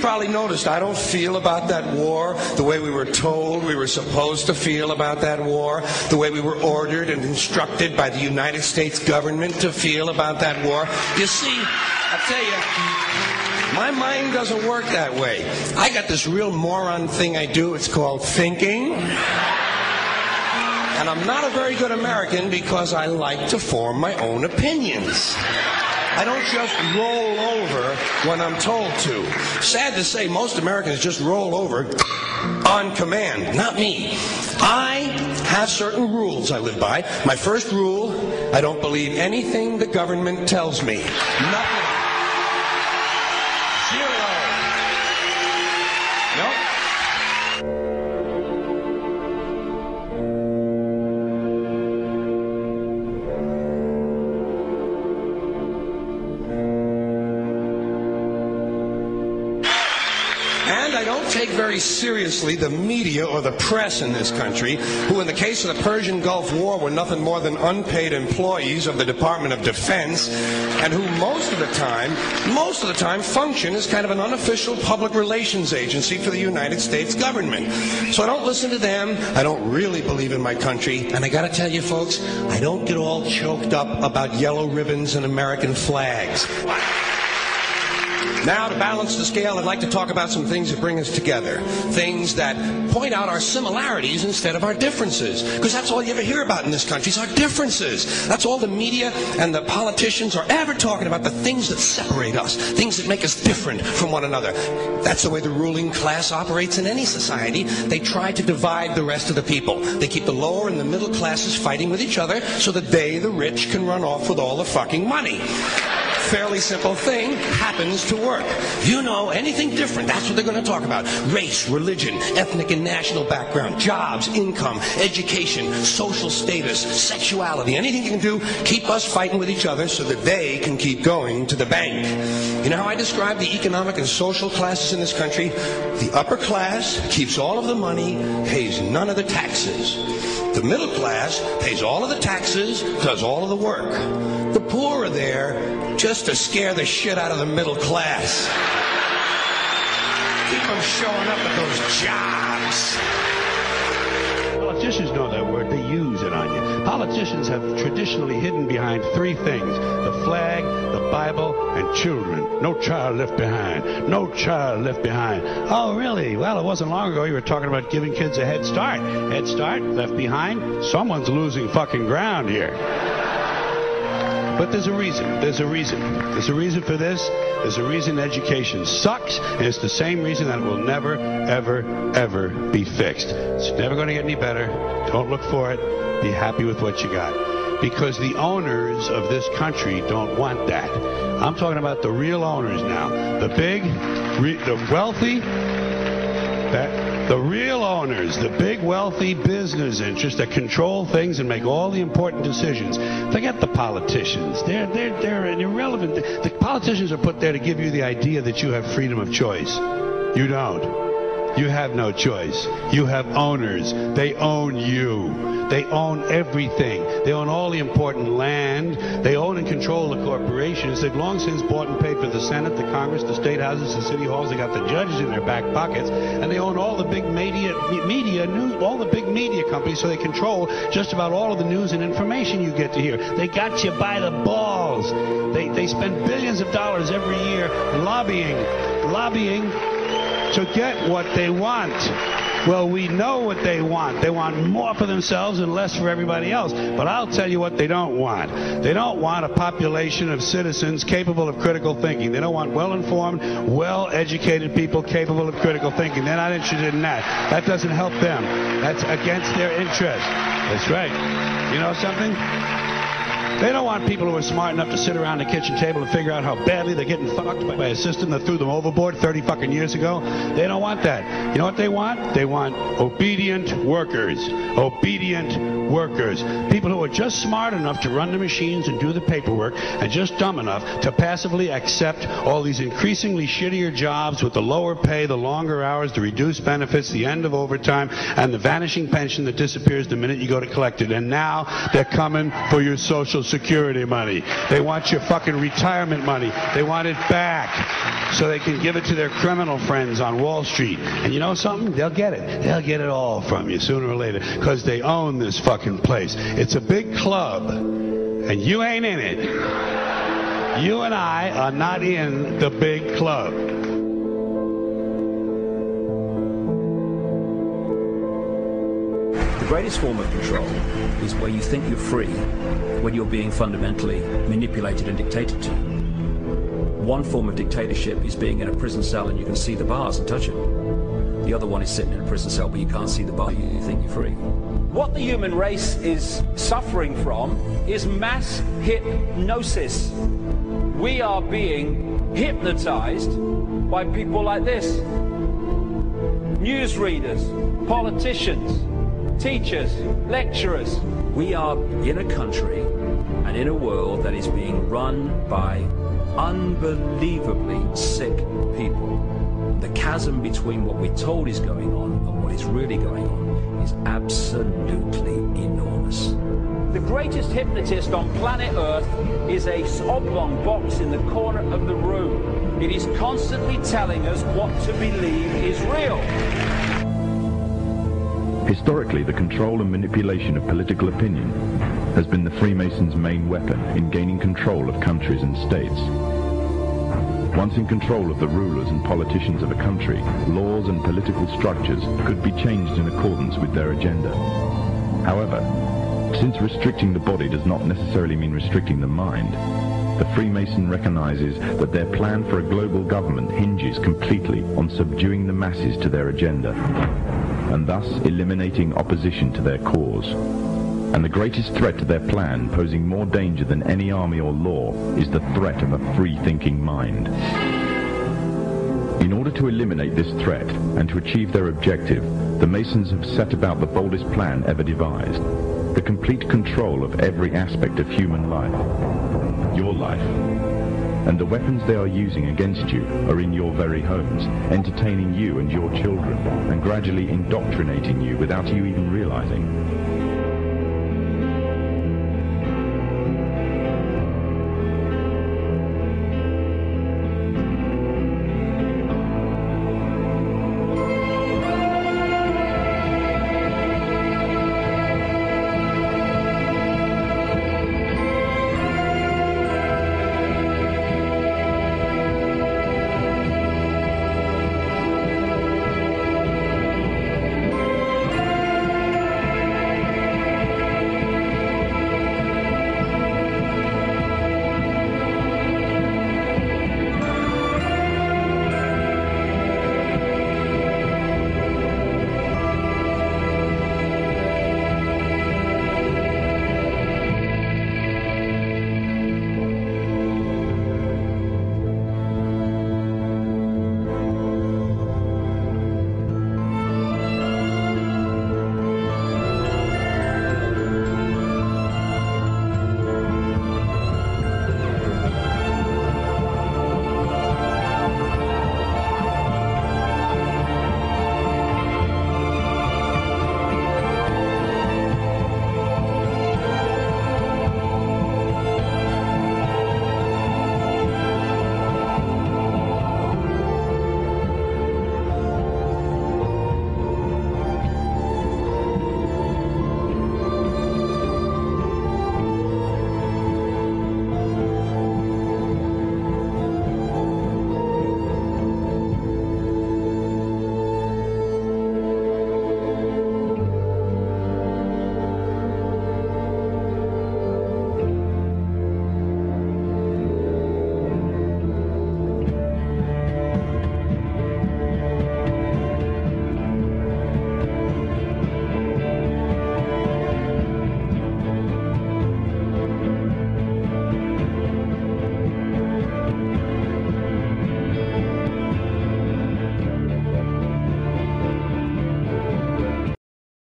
probably noticed I don't feel about that war the way we were told we were supposed to feel about that war, the way we were ordered and instructed by the United States government to feel about that war. You see, I tell you, my mind doesn't work that way. I got this real moron thing I do. It's called thinking. And I'm not a very good American because I like to form my own opinions. I don't just roll over when I'm told to. Sad to say, most Americans just roll over on command. Not me. I have certain rules I live by. My first rule, I don't believe anything the government tells me. Nothing. Zero. Nope. And I don't take very seriously the media or the press in this country, who in the case of the Persian Gulf War were nothing more than unpaid employees of the Department of Defense, and who most of the time function as kind of an unofficial public relations agency for the United States government. So I don't listen to them. I don't really believe in my country. And I gotta tell you folks, I don't get all choked up about yellow ribbons and American flags. Now, to balance the scale, I'd like to talk about some things that bring us together. Things that point out our similarities instead of our differences. Because that's all you ever hear about in this country is our differences. That's all the media and the politicians are ever talking about, the things that separate us, things that make us different from one another. That's the way the ruling class operates in any society. They try to divide the rest of the people. They keep the lower and the middle classes fighting with each other so that they, the rich, can run off with all the fucking money. Fairly simple thing happens to work. You know, anything different, that's what they're going to talk about. Race, religion, ethnic and national background, jobs, income, education, social status, sexuality, anything you can do, keep us fighting with each other so that they can keep going to the bank. You know how I describe the economic and social classes in this country? The upper class keeps all of the money, pays none of the taxes. The middle class pays all of the taxes, does all of the work. The poor are there just to scare the shit out of the middle class. Keep them showing up at those jobs. Politicians know that word. They use it on you. Politicians have traditionally hidden behind three things: the flag, the Bible, and children. No child left behind. No child left behind. Oh, really? Well, it wasn't long ago you were talking about giving kids a head start. Head start, left behind? Someone's losing fucking ground here. But there's a reason. There's a reason. There's a reason for this. There's a reason education sucks, and it's the same reason that it will never, ever, ever be fixed. It's never going to get any better. Don't look for it. Be happy with what you got. Because the owners of this country don't want that. I'm talking about the real owners now. The big, the wealthy, the real owners, the big wealthy business interests that control things and make all the important decisions. Forget the politicians. They're irrelevant. The politicians are put there to give you the idea that you have freedom of choice. You don't. You have no choice. You have owners. They own you. They own everything. They own all the important land. They own and control the corporations. They've long since bought and paid for the Senate, the Congress, the state houses, the city halls. They got the judges in their back pockets, and they own all the big media news, all the big media companies. So they control just about all of the news and information you get to hear. They got you by the balls. They spend billions of dollars every year lobbying to get what they want. Well, we know what they want. They want more for themselves and less for everybody else. But I'll tell you what they don't want. They don't want a population of citizens capable of critical thinking. They don't want well-informed, well-educated people capable of critical thinking. They're not interested in that. That doesn't help them. That's against their interest. That's right. You know something? They don't want people who are smart enough to sit around the kitchen table and figure out how badly they're getting fucked by a system that threw them overboard 30 fucking years ago. They don't want that. You know what they want? They want obedient workers. Obedient workers. People who are just smart enough to run the machines and do the paperwork, and just dumb enough to passively accept all these increasingly shittier jobs with the lower pay, the longer hours, the reduced benefits, the end of overtime, and the vanishing pension that disappears the minute you go to collect it. And now they're coming for your Social Social Security money. They want your fucking retirement money. They want it back so they can give it to their criminal friends on Wall Street. And you know something? They'll get it. They'll get it all from you sooner or later because they own this fucking place. It's a big club, and you ain't in it. You and I are not in the big club. The greatest form of control is where you think you're free when you're being fundamentally manipulated and dictated to. One form of dictatorship is being in a prison cell and you can see the bars and touch them. The other one is sitting in a prison cell but you can't see the bar, you think you're free. What the human race is suffering from is mass hypnosis. We are being hypnotized by people like this. Newsreaders, politicians, teachers, lecturers. We are in a country and in a world that is being run by unbelievably sick people. The chasm between what we're told is going on and what is really going on is absolutely enormous. The greatest hypnotist on planet Earth is a oblong box in the corner of the room. It is constantly telling us what to believe is real. Historically, the control and manipulation of political opinion has been the Freemasons' main weapon in gaining control of countries and states. Once in control of the rulers and politicians of a country, laws and political structures could be changed in accordance with their agenda. However, since restricting the body does not necessarily mean restricting the mind, the Freemason recognizes that their plan for a global government hinges completely on subduing the masses to their agenda, and thus eliminating opposition to their cause. And the greatest threat to their plan, posing more danger than any army or law, is the threat of a free-thinking mind. In order to eliminate this threat and to achieve their objective, the Masons have set about the boldest plan ever devised: the complete control of every aspect of human life, your life. And the weapons they are using against you are in your very homes, entertaining you and your children, and gradually indoctrinating you without you even realizing.